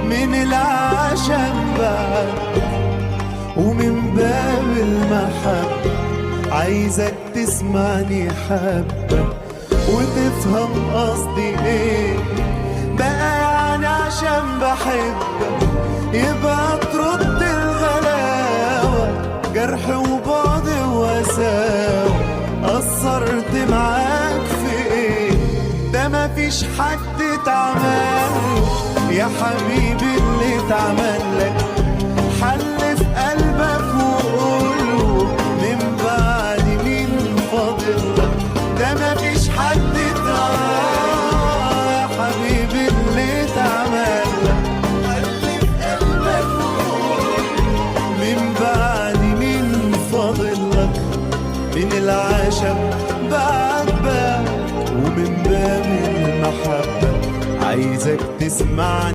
من العشم بعد، ومن باب المحبة عايزك تسمعني حبة وتفهم قصدي ايه. بقى يعني عشان بحبك يبقى ترد الغلاوة، جرح وبعد وساوة، قصرت معاك في ايه؟ ده مفيش حد اتعمل يا حبيبي اللي اتعمل لك